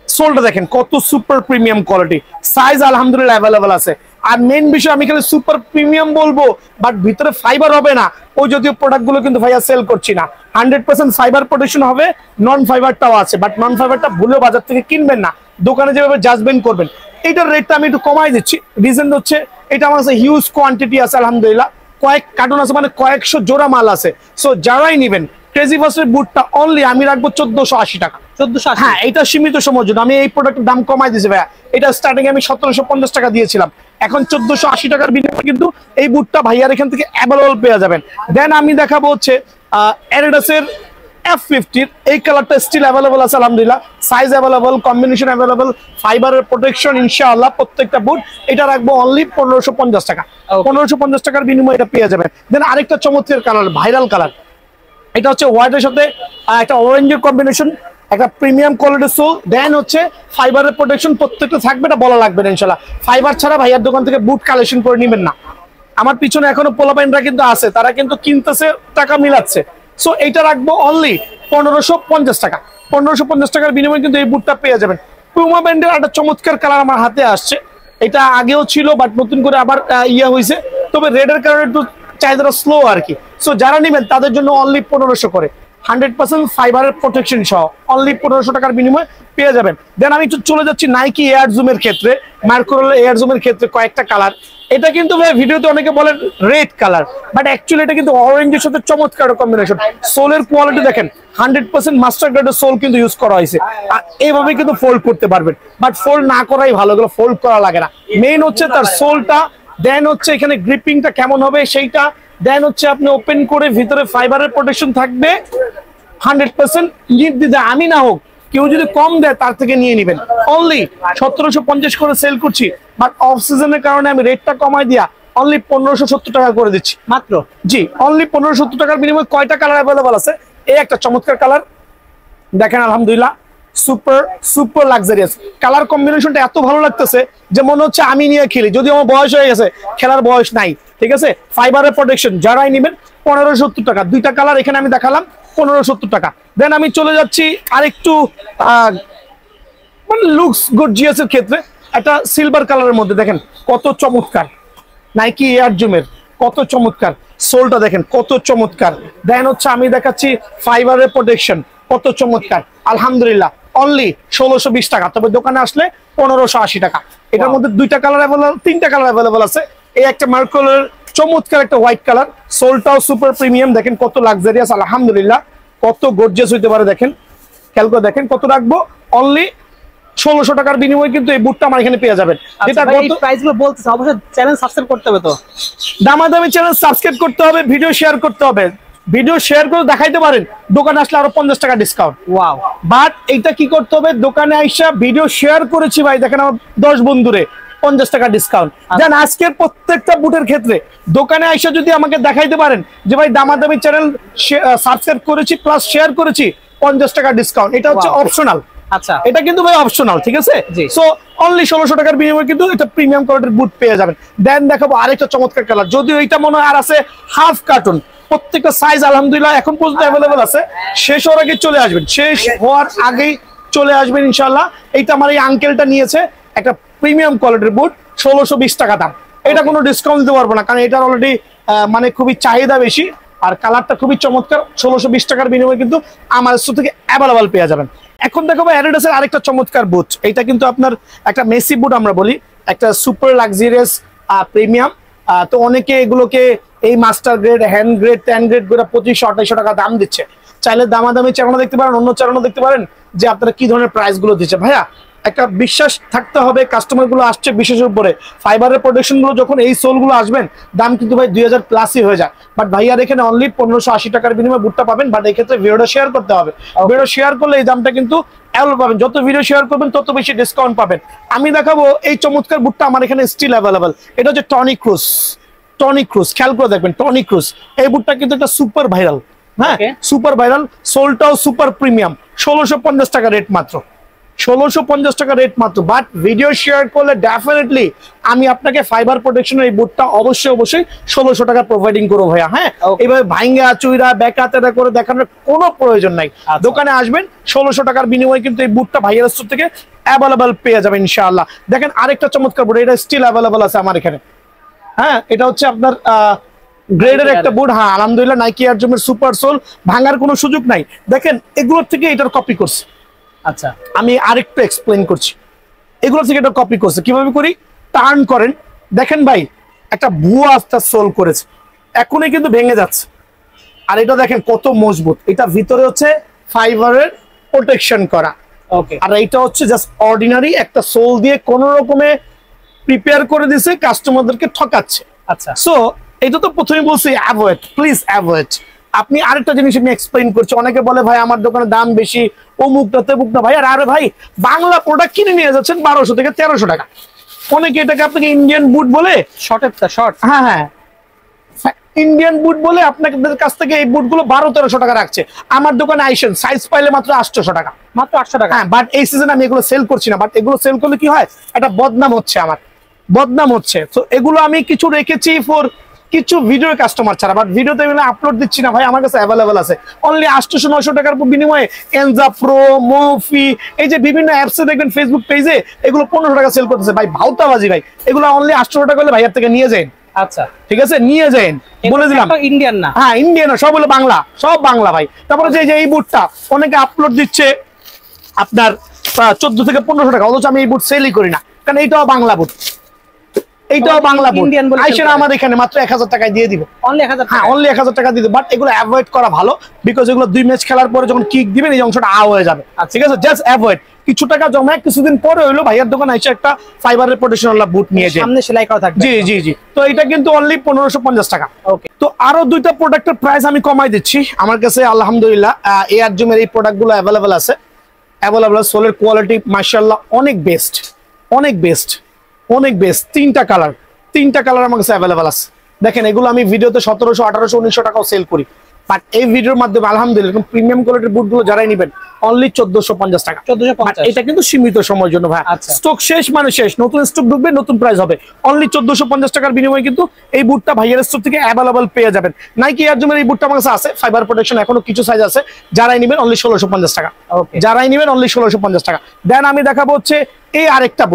সোলটা দেখেন কত সুপার প্রিমিয়াম কোয়ালিটি, সাইজ আলহামদুলিল্লাহ অ্যাভেলেবল আছে। আর মেইন বিষয় আমি খালি সুপার প্রিমিয়াম বলবো বাট ভিতরে ফাইবার হবে না, ওই জাতীয় প্রোডাক্ট গুলো কিন্তু ভাইয়া সেল করছি না। 100% ফাইবার প্রোটেকশন হবে, নন ফাইবারটাও আছে, বাট নন ফাইবারটা ভুলেও বাজার থেকে কিনবেন না, দোকানে যেভাবে জাজমেন্ট করবেন। এইটার রেটটা আমি একটু কমাই দিচ্ছি। রিজন হচ্ছে এটা আমার কাছে হিউজ কোয়ান্টিটি আছে আলহামদুলিল্লাহ, কয়েক কার্টুন আছে, মানে কয়েকশো জোড়া মাল আছে। সো যারাই নিবেন ক্রেজি ফাস্টের বুটটা অনলি আমি রাখবো 1480 টাকা। 1480? হ্যাঁ, এটা সীমিত সময়ের জন্য। আমি এই প্রোডাক্টের দাম কমাই দিয়েছি ভাইয়া। এটা স্টার্টিং আমি 1750 টাকা দিয়েছিলাম, এখন 1480 টাকার বিনিময়ে কিন্তু এই বুটটা ভাইয়ার এখান থেকে অ্যাভেলেবল পেয়ে যাবেন। দেন আমি দেখাবো হচ্ছে অ্যাডিডাসের F50 এই কালারটা স্টিল অ্যাভেলেবল আছে আলহামদুলিল্লাহ, সাইজ অ্যাভেলেবল, কম্বিনেশন অ্যাভেলেবল, ফাইবারের প্রোটেকশন ইনশাআল্লাহ প্রত্যেকটা বুট। এটা রাখবো অনলি 1550 টাকা। 1550 টাকার বিনিময়ে এটা পেয়ে যাবেন। দেন আরেকটা চমৎকার কালার, ভাইরাল কালার, এটা হচ্ছে হোয়াইটের সাথে একটা অরেঞ্জের কম্বিনেশন, একটা প্রিমিয়াম কোয়ালিটির সোল। দেন হচ্ছে ফাইবারের প্রোটেকশন প্রত্যেকটা থাকবে, এটা বলা লাগবে না ইনশাআল্লাহ। ফাইবার ছাড়া ভাইয়ার দোকান থেকে বুট কালেকশন করে নেবেন না। আমার পিছনে এখনো পোলাপাইনরা কিন্তু আছে, তারা কিন্তু কিনতেছে, টাকা মিলাচ্ছে, সো এইটা রাখবো অনলি 1550 টাকা। 1550 টাকার বিনিময়ে কিন্তু এই বুটটা পেয়ে যাবেন। পুমা ব্র্যান্ডের একটা চমৎকার কালার আমার হাতে আসছে, এটা আগেও ছিল বাট নতুন করে আবার ইয়ে হয়েছে, তবে রেডের কারণে একটু চাহিদাটা স্লো আর কি। সো যারা নেবেন তাদের জন্য অনলি 1500 করে, 100% ফাইবারের প্রোটেকশন সহ অনলি 1500 টাকার বিনিময়ে পেয়ে যাবেন। দেন আমি একটু চলে যাচ্ছি নাইকি এয়ার জুমের ক্ষেত্রে, মার্কোরোলা এয়ার জুমের ক্ষেত্রে কয়েকটা কালার। এটা কিন্তু ভাই ভিডিওতে অনেকে বলেন রেড কালার, বাট অ্যাকচুয়ালি এটা কিন্তু অরেঞ্জের সাথে চমৎকার কম্বিনেশন। সোলের কোয়ালিটি দেখেন 100% মাস্টার গ্রেডের সোল কিন্তু ইউজ করা হয়েছে, আর এইভাবে কিন্তু ফোল্ড করতে পারবেন, বাট ফোল্ড না করাই ভালো, এগুলো ফোল্ড করা লাগে না। মেইন হচ্ছে তার সোলটা, দেন হচ্ছে এখানে গ্রিপিংটা কেমন হবে সেইটা, দেন হচ্ছে আপনি ওপেন করে ভিতরে ফাইবারের প্রোটেকশন থাকবে 100%। নির্দ্বিধা আমি না হোক কেউ যদি কম দেয় তার থেকে নিয়ে নেবেন। অনলি 1750 করে সেল করছি, বাট অফ সিজনের কারণে আমি রেটটা কমাই দিয়া অনলি 1570 টাকা করে দিচ্ছি মাত্র। জি, অনলি 1570 টাকার বিনিময়ে কয়টা কালার অ্যাভেলেবল আছে। এই একটা চমৎকার কালার দেখেন, আলহামদুলিল্লাহ সুপার সুপার লাক্সারিয়াস কালার কম্বিনেশনটা এত ভালো লাগতেছে যে মনে হচ্ছে আমি নিয়ে খেলি, যদি আমার বয়স হয়ে গেছে, খেলার বয়স নাই। ঠিক আছে, ফাইবারের প্রোটেকশন যারাই নেবেন 1570 টাকা। দুইটা কালার এখানে আমি দেখালাম 1570 টাকা। দেন আমি চলে যাচ্ছি আরেকটু মানে লুকস গর্জিয়াস এর ক্ষেত্রে, একটা সিলভার কালারের মধ্যে দেখেন কত চমৎকার, নাইকি এয়ার জুমের কত চমৎকার সোলটা দেখেন কত চমৎকার। দেন হচ্ছে আমি দেখাচ্ছি ফাইবারের প্রোটেকশন কত চমৎকার, আলহামদুলিল্লাহ অনলি 1620 টাকা। তবে দোকানে আসলে 1580 টাকা। এটার মধ্যে দুইটা কালার অ্যাভেলেবল, তিনটা কালার অ্যাভেলেবল আছে। এই একটা মার্কোরোলার চমৎকার একটা হোয়াইট কালার, সোলটাও সুপার প্রিমিয়াম, দেখেন কত লাক্সারিয়াস, আলহামদুলিল্লাহ কত গর্জিয়াস হইতে পারে। দেখেন খেয়াল করে দেখেন কত রাখবো, অনলি 1600 টাকার বিনিময়ে কিন্তু এই বুটটা আমার এখানে পেয়ে যাবেন। যেটা প্রাইসগুলো বলতেছে, অবশ্যই চ্যানেল সাবস্ক্রাইব করতে হবে, তো দামাদামি চ্যানেল সাবস্ক্রাইব করতে হবে, ভিডিও শেয়ার করতে হবে। ভিডিও শেয়ার করে দেখাইতে পারেন, দোকানে আসলে আরো 50 টাকা ডিসকাউন্ট। ওয়াও, বাট এইটা কি করতে হবে, দোকানে আইসা ভিডিও শেয়ার করেছি ভাই, দেখেন আমার 10 বন্ধুরে 50 টাকা ডিসকাউন্ট। দেন আজকের প্রত্যেকটা বুটের ক্ষেত্রে দোকানে আইসা যদি আমাকে দেখাইতে পারেন যে ভাই দামাদামি চ্যানেল সাবস্ক্রাইব করেছি প্লাস শেয়ার করেছি, 50 টাকা ডিসকাউন্ট। এটা হচ্ছে অপশনাল, আচ্ছা এটা কিন্তু ভাই অপশনাল, ঠিক আছে। সো অনলি 1600 টাকার বিনিময়ে কিন্তু এটা প্রিমিয়াম কোয়ালিটির বুট পেয়ে যাবেন। দেন দেখাবো আরেকটা চমৎকার কালার, যদিও এটা মনে হয় আর আছে হাফ কার্টুন, প্রত্যেকটা সাইজ আলহামদুলিল্লাহ এখন পর্যন্ত অ্যাভেলেবল আছে। শেষ হওয়ার আগে চলে আসবেন, শেষ হওয়ার আগেই চলে আসবেন ইনশাআল্লাহ। এইটা আমার এই আঙ্কেলটা নিয়েছে, একটা প্রিমিয়াম কোয়ালিটির বুট, 1620 টাকা দাম। এটা কোনো ডিসকাউন্ট দিতে পারবো না, কারণ এটার অলরেডি মানে খুবই চাহিদা বেশি, আর কালারটা খুবই চমৎকার। 1620 টাকার বিনিময়ে কিন্তু আমার কাছ থেকে অ্যাভেলেবল পেয়ে যাবেন। এখন দেখো অ্যাডিডাসের আরেকটা চমৎকার বুট, এটা কিন্তু আপনার একটা মেসি বুট আমরা বলি, একটা সুপার লাক্সারিয়াস প্রিমিয়াম। তো অনেকে এগুলোকে এই master grade, hand grade, 10 grade করে 2500-2800 টাকা দাম দিচ্ছে। চাইলে দামাদামি চ্যানেল দেখতে পারেন, অন্য চ্যানেল দেখতে পারেন যে আপনারা কি ধরনের প্রাইস গুলো দিচ্ছে। ভাইয়া একটা বিশ্বাস থাকতে হবে, কাস্টমার গুলো আসছে বিশেষের উপরে। ফাইবারের প্রোটেকশন গুলো যখন এই সোল গুলো আসবেন, দাম কিন্তু ভাই 2000 প্লাসই হয়ে যায়। বাট ভাইয়ার এখানে অনলি 1580 টাকার বিনিময়ে বুটটা পাবেন। বাট এই ক্ষেত্রে ভিডিওটা শেয়ার করতে হবে, ভিডিও শেয়ার করলে এই দামটা কিন্তু অ্যাভেলেবল পাবেন। যত ভিডিও শেয়ার করবেন তত বেশি ডিসকাউন্ট পাবেন। আমি দেখাবো এই চমৎকার বুটটা আমার এখানে স্টিল অ্যাভেলেবল, এটা হচ্ছে টনি ক্রুজ। টনি ক্রুজ খেয়াল করে দেখবেন, টনি ক্রুজ এই বুটটা কিন্তু একটা সুপার ভাইরাল, হ্যাঁ সুপার ভাইরাল, সোলটাও সুপার প্রিমিয়াম। 1650 টাকা রেট মাত্র, 1650 টাকা রেট মাত্র। বাট ভিডিও শেয়ার করলে ডেফিনেটলি আমি আপনাকে ফাইবার প্রোটেকশনের এই বুটটা অবশ্যই 1600 টাকা প্রোভাইডিং করবো ভাইয়া। হ্যাঁ, এইভাবে ভাঙ্গা চুইরা বেকা তেরা করে দেখানোর কোনো প্রয়োজন নাই। দোকানে আসবেন, 1600 টাকার বিনিময়ে কিন্তু এই বুটটা ভাইয়ার স্টোর থেকে অ্যাভেলেবল পেয়ে যাবেন ইনশাআল্লাহ। দেখেন আরেকটা চমৎকার বুট, এটা স্টিল অ্যাভেলেবল আছে আমার এখানে। হ্যাঁ, এটা হচ্ছে আপনার গ্রেডের একটা বুট। হ্যাঁ আলহামদুলিল্লাহ, নাইকি এয়ার জুমের সুপার সোল, ভাঙার কোনো সুযোগ নাই। দেখেন এগুলোর থেকে এটার কপি করছে। আচ্ছা, আমি আরেকটু এক্সপ্লেইন করছি, এগুলো থেকে এটা কপি করছে। কিভাবে করি, টার্ন করেন, দেখেন ভাই একটা ভুয়া আস্থা সোল করেছে, এখনই কিন্তু ভেঙে যাচ্ছে। আর এটা দেখেন কত মজবুত, এটা ভিতরে হচ্ছে ফাইবারের প্রোটেকশন করা। ওকে, আর এটা হচ্ছে জাস্ট অর্ডিনারি একটা সোল দিয়ে কোন রকমে প্রিপেয়ার করে দিয়েছে, কাস্টমারদেরকে ঠকাচ্ছে। আচ্ছা, সো এটা তো প্রথমে বলছি অ্যাভয়েড, প্লিজ অ্যাভয়েড। আপনি আরেকটা জিনিস আমি এক্সপ্লেইন করছি, অনেকে বলে ভাই আমার দোকানে দাম বেশি, অমুকটা তেমুকটা। ভাই আরে ভাই, বাংলা প্রোডাক্ট কিনে নিয়ে যাচ্ছেন 1200 থেকে 1300 টাকা। অনেকে এটাকে আপনাকে ইন্ডিয়ান বুট বলে, শর্ট, হ্যাঁ হ্যাঁ ইন্ডিয়ান বুট বলে আপনাদের কাছ থেকে এই বুটগুলো 1200-1300 টাকা রাখছে। আমার দোকানে আইসেন, সাইজ পাইলে মাত্র 800 টাকা, মাত্র 800 টাকা। হ্যাঁ, বাট এই সিজনে আমি এগুলো সেল করছি না। বাট এগুলো সেল করলে কি হয়, একটা বদনাম হচ্ছে, আমার বদনাম হচ্ছে। তো এগুলো আমি কিছু রেখেছি ফর কিছু ভিডিওর কাস্টমার ছাড়া, বাট ভিডিওতে আমি আপলোড দিচ্ছি না ভাই, আমার কাছে অ্যাভেলেবেল আছে অনলি 800-900 টাকার বিনিময়ে এনজা প্রো, মোফি, এই যে বিভিন্ন অ্যাপসে দেখবেন ফেসবুক পেজে এগুলো 1500 টাকা সেল করতেছে ভাই, ভাউতাবাজি ভাই। এগুলো অনলি 800 টাকা হলে ভাইয়ার থেকে নিয়ে যান। আচ্ছা ঠিক আছে, নিয়ে যান বলে দিলাম। ইন্ডিয়ান না? হ্যাঁ ইন্ডিয়ান, সব হলো বাংলা, সব বাংলা ভাই। তারপরে যে এই বুটটা অনেকে আপলোড দিচ্ছে আপনার 1400 থেকে 1500 টাকা, অথচ আমি এই বুট সেলই করি না, কারণ এইটাও বাংলা বুট, এইটাও বাংলা বুট। আইসেন আমার এখানে মাত্র 1000 টাকায় দিয়ে দিব, অনলি 1000। হ্যাঁ অনলি 1000 টাকা দিয়ে দিব। বাট এগুলো অ্যাভয়েড করা ভালো, বিকজ এগুলো 2 ম্যাচ খেলার পরে যখন কিক দিবেন এই অংশটা হয়ে যাবে। ঠিক আছে, জাস্ট অ্যাভয়েড। কিছু টাকা জমা কিছুদিন পরে হইলো ভাইয়ার দোকানে এসে একটা ফাইবারের প্রোটেকশন বুট নিয়ে যান, সামনে সেলাই করা থাকবে। জি জি জি। তো এটা কিন্তু অনলি 1550 টাকা। ওকে, তো আরো দুইটা প্রোডাক্টের প্রাইস আমি কমাই দিচ্ছি। আমার কাছে আলহামদুলিল্লাহ এয়ার জুমের এই প্রোডাক্টগুলো অ্যাভেলেবেল আছে, সোলের কোয়ালিটি মাশাআল্লাহ অনেক বেস্ট, অনেক বেস্ট, অনেক বেস্ট। তিনটা কালার আমার কাছে অ্যাভেলেবেল আছে। দেখেন এগুলো আমি ভিডিওতে 1700, 1800, 1900 টাকাও সেল করি, বাট এই ভিডিওর মাধ্যমে আলহামদুলিল্লাহ প্রিমিয়াম কোয়ালিটির বুটগুলো যারাই নেবেন অনলি 1450 টাকা। 1450। এটা কিন্তু সীমিত সময়ের জন্য ভাই, স্টক শেষ মানে শেষ, নতুন স্টক ঢুকবে, নতুন প্রাইস হবে। অনলি 1450 টাকার বিনিময়ে কিন্তু এই বুটটা ভাইয়ের স্টোর থেকে অ্যাভেলেবল পেয়ে যাবেন। নাইকি এয়ার জুমের এই বুটটা আমার কাছে আছে, ফাইবার প্রোটেকশন এখনো কিছু সাইজ আছে, যারাই নেবেন অনলি 1650 টাকা। যারাই নেবেন অনলি 1650 টাকা। দেন আমি দেখাবো হচ্ছে এই আরেকটা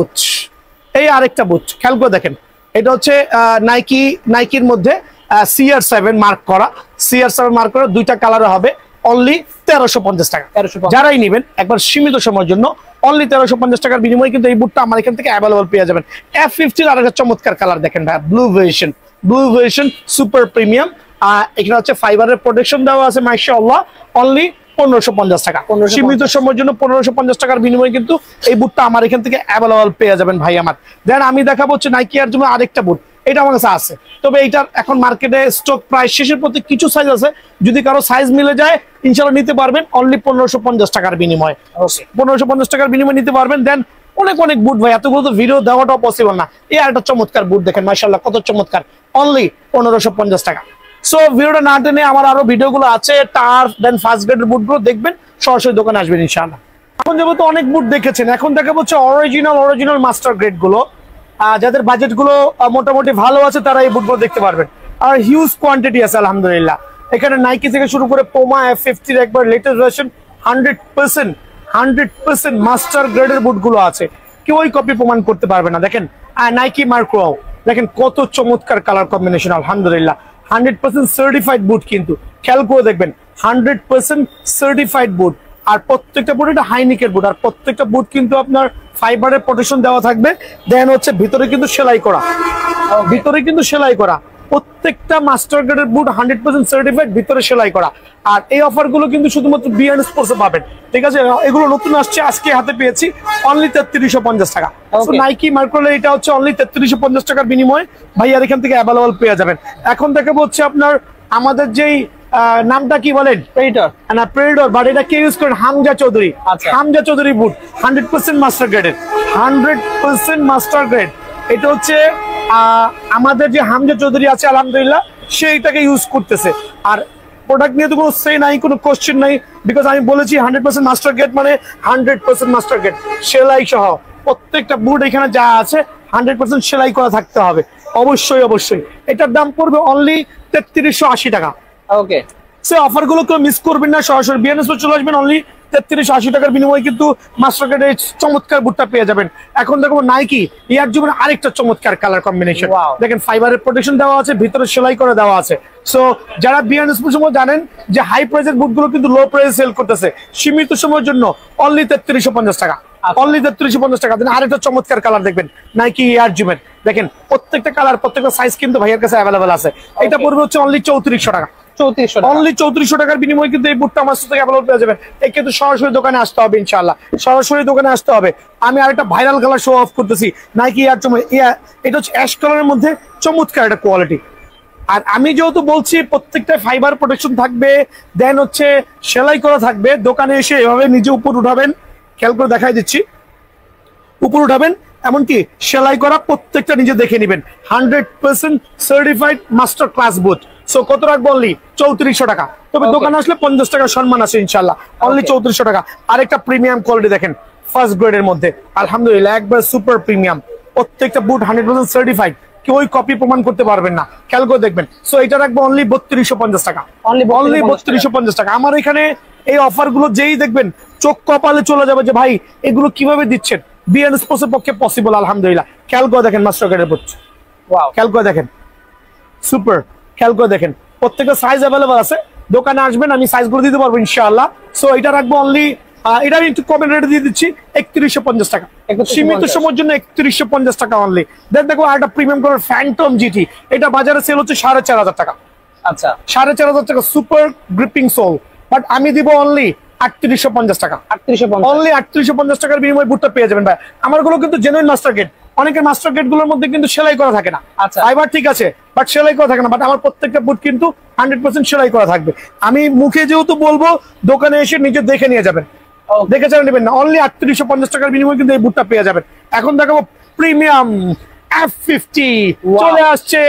বুট, খেয়াল করে দেখেন। এটা হচ্ছে নাইকির মধ্যে CR7 মার্ক করা, দুইটা কালারে হবে, অনলি 1350 টাকা। যারাই নেবেন একবার সীমিত সময়ের জন্য অনলি 1350 টাকার বিনিময়ে কিন্তু এই বুটটা আমার এখান থেকে অ্যাভেলেবল পেয়ে যাবেন। F50 আর একটা চমৎকার কালার দেখেন ভাই, ব্লু ভার্সন সুপার প্রিমিয়াম। এখানে হচ্ছে ফাইবারের প্রোটেকশন দেওয়া আছে মাশাআল্লাহ, অনলি 1550 টাকা। সীমিত সময়ের জন্য 1550 টাকার বিনিময়ে কিন্তু এই বুটটা আমার এখান থেকে অ্যাভেলেবল পেয়ে যাবেন ভাই আমার। দেন আমি দেখাবো হচ্ছে নাইকি এয়ার জন্য আরেকটা বুট, এটা আমার কাছে আছে, তবে এইটার এখন মার্কেটে স্টক প্রাইস শেষের প্রতি কিছু সাইজ আছে, যদি কারো সাইজ মিলে যায় ইনশাআল্লাহ নিতে পারবেন অনলি 1550 টাকার বিনিময়ে। 1550 টাকার বিনিময়ে নিতে পারবেন। দেন অনেক বুট ভাই, এতগুলো তো ভিডিও দেওয়াটাও পসিবল না। এই একটা চমৎকার বুট দেখেন মাশাআল্লাহ কত চমৎকার, অনলি 1550 টাকা। সো ভিডিওটা না টেনে আমার আরো ভিডিওগুলো আছে, টার্ফ দেন ফার্স্ট গ্রেডের বুটগুলো দেখবেন, সরাসরি দোকানে আসবেন ইনশাআল্লাহ। এখন যেহেতু অনেক বুট দেখেছেন, এখন দেখাবো হচ্ছে অরিজিনাল মাস্টার গ্রেড গুলো। যাদের বাজেট গুলো মোটামুটি ভালো আছে তারা এই বুটগুলো দেখতে পারবেন, আর হিউজ কোয়ান্টিটি আছে আলহামদুলিল্লাহ। এখানে নাইকি থেকে শুরু করে পোমা, F50 একবার লেটেস্ট ভার্সন 100% মাস্টার গ্রেডের বুটগুলো আছে, কেউই কপি প্রমাণ করতে পারবে না। দেখেন নাইকি মার্কো, দেখেন কত চমৎকার কালার কম্বিনেশন আলহামদুলিল্লাহ। 100% সার্টিফাইড বুট, কিন্তু খেয়াল করে দেখবেন 100% সার্টিফাইড বুট, আর প্রত্যেকটা বুট এটা হাইনিকের বুট, আর প্রত্যেকটা বুট কিন্তু আপনার ফাইবারের প্রোটেকশন দেওয়া থাকবে। দেন হচ্ছে ভিতরে কিন্তু সেলাই করা, প্রত্যেকটা মাস্টার গ্রেডের বুট 100% সার্টিফাইড, ভিতরে সেলাই করা। আর এই অফার গুলো কিন্তু শুধুমাত্র বিএন স্পোর্টসে পাবেন, ঠিক আছে? এগুলো নতুন আসছে, আজকে হাতে পেয়েছি, অনলি 3350 টাকা। নাইকি মার্কোলে এটা হচ্ছে অনলি 3350 টাকার বিনিময়ে ভাইয়ার এখান থেকে অ্যাভেলেবল পেয়ে যাবেন। এখন দেখাবো হচ্ছে আপনার আমাদের যেই নামটা কি বলেন, প্রেডিটর, বাট এটা কে ইউজ করেন, হামজা চৌধুরী বুট, 100% মাস্টার গ্রেডের, 100% মাস্টার গ্রেড। এটা হচ্ছে আমাদের যে হামজা চৌধুরী আছে আলহামদুলিল্লাহ, সে এটাকে ইউজ করতেছে। আর প্রোডাক্ট নিয়ে তো কোনো সে নাই, কোনো কোশ্চেন নাই, বিকজ আমি বলেছি 100% মাস্টার গ্রেড মানে 100% মাস্টার গ্রেড, সেলাই সহ প্রত্যেকটা বুট এখানে যা আছে 100% সেলাই করা থাকতে হবে, অবশ্যই। এটার দাম পড়বে অনলি 3380 টাকা। ওকে, সে অফার গুলো কেউ মিস করবেন না, সরাসরি বিএনএস চলে আসবেন, অনলি 3380 টাকার বিনিময়ে কিন্তু মাস্টার গ্রেডের চমৎকার বুটটা পেয়ে যাবেন। এখন দেখো নাইকি এয়ার জুমের আরেকটা চমৎকার কালার কম্বিনেশন, দেখেন ফাইবারের প্রোটেকশন দেওয়া আছে, ভিতরে সেলাই করে দেওয়া আছে। সো যারা বিএনএস সময় জানেন যে হাই প্রাইসের বুটগুলো কিন্তু লো প্রাইসে সেল করতেছে, সীমিত সময়ের জন্য অনলি 3350 টাকা, অনলি 3350 টাকা। আরেকটা চমৎকার কালার দেখবেন নাইকি এয়ার জুমের, দেখেন প্রত্যেকটা কালার প্রত্যেকটা সাইজ কিন্তু ভাইয়ের কাছে অ্যাভেলেবল আছে। এটা পড়বে হচ্ছে অনলি 3400 টাকা, অনলি 3400 টাকার বিনিময়ে কিন্তু এই বুটটা আমার থেকে অ্যাভেলেবল পেয়ে যাবেন। এই কিন্তু সরাসরি দোকানে আসতে হবে ইনশাআল্লাহ, সরাসরি দোকানে আসতে হবে। আমি আরেকটা ভাইরাল কালার শো অফ করতেছি, নাইকি এয়ার জুম, এটা হচ্ছে অ্যাশ কালারের মধ্যে চমৎকার একটা কোয়ালিটি। আর আমি যেহেতু বলছি প্রত্যেকটা ফাইবার প্রোটেকশন থাকবে, দেন হচ্ছে সেলাই করা থাকবে, দোকানে এসে এভাবে নিজে উপর উঠাবেন, খেয়াল করে দেখাই দিচ্ছি, উপর উঠাবেন, এমনকি সেলাই করা প্রত্যেকটা নিজে দেখে নেবেন, 100% সার্টিফাইড মাস্টার ক্লাস বুট। সো কত রাখবো, অনলি 3400 টাকা। তবে দোকানে আসলে 50 টাকা সম্মান আছে ইনশাল্লাহ, অনলি 3400 টাকা। আরেকটা প্রিমিয়াম কোয়ালিটি দেখেন ফার্স্ট গ্রেডের মধ্যে, আলহামদুলিল্লাহ একবার সুপার প্রিমিয়াম, প্রত্যেকটা বুট 100% সার্টিফাইড, কেউ কপি প্রমাণ করতে পারবেন না, খেয়াল করে দেখবেন। সো এটা রাখবো অনলি 3250 টাকা, অনলি অনলি 3250 টাকা। আমার এখানে এই অফার গুলো যেই দেখবেন চোখ কপালে চলে যাবে যে ভাই এগুলো কিভাবে দিচ্ছেন। বিএন স্পোর্টস এর পক্ষে পসিবল আলহামদুলিল্লাহ। খেয়াল করে দেখেন মাস্টার কার্ডের পড়ছে, ওয়াও, খেয়াল করে দেখেন, সুপার। খেয়াল করে দেখেন প্রত্যেকটা সাইজ অ্যাভেলেবল আছে, দোকানে আসবেন আমি সাইজ করে দিতে পারবো ইনশাআল্লাহ। সো এটা রাখবো অনলি, এটা আমি একটু কমেন্ট রেটে দিয়ে দিচ্ছি 3150 টাকা, সীমিত সময়ের জন্য 3150 টাকা অনলি। দেন দেখো আরেকটা প্রিমিয়াম কালার ফ্যান্টম জিটি, এটা বাজারে সেল হচ্ছে 4500 টাকা। আচ্ছা 4500 টাকা সুপার গ্রিপিং সোল, বাট আমি দিব অনলি 3850 টাকা, 3850, অনলি 3850 টাকার বিনিময়ে বুটটা পেয়ে যাবেন ভাই। আমার গুলো কিন্তু জেনুইন মাস্টার গেট, অনেকের মাস্টার গেট গুলোর মধ্যে কিন্তু সেলাই করা থাকে না। আচ্ছা। ফাইবার ঠিক আছে বাট সেলাই করা থাকে না, বাট আমার প্রত্যেকটা বুট কিন্তু 100% সেলাই করা থাকবে। আমি মুখে যেহেতু বলবো, দোকানে এসে নিজে দেখে নিয়ে যাবেন, দেখে চালা নেবেন না। অনলি 3850 টাকার বিনিময়ে কিন্তু এই বুটটা পেয়ে যাবেন। এখন দেখাবো প্রিমিয়াম F50 চলে আসছে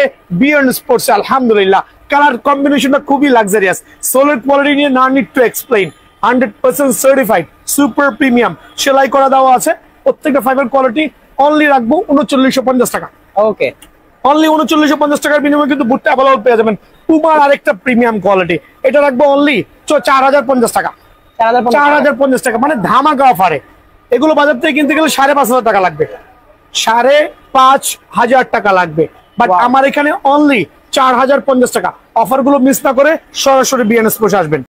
বিয়ন্ড স্পোর্টস আলহামদুলিল্লাহ। কালার কম্বিনেশনটা খুবই লাক্সারিয়াস, সোলের কোয়ালিটি নিয়ে না need to explain, 100% certified super premium, সেলাই করা দেওয়া আছে প্রত্যেকটা ফাইবার কোয়ালিটি। অনলি রাখবো 3950 টাকা, ওকে, অনলি 3950 টাকার বিনিময়ে কিন্তু বুটটা অ্যাভেলেবল পেয়ে যাবেন। পুমার আরেকটা প্রিমিয়াম কোয়ালিটি, এটা রাখবো অনলি 4050 টাকা, 4050 টাকা, মানে ধামাকা অফারে। এগুলো বাজার থেকে কিনতে গেলে 5500 টাকা লাগবে, 5500 টাকা লাগবে, বাট আমার এখানে অনলি 4050 টাকা। অফার গুলো মিস না করে সরাসরি বিএনএস আসবেন।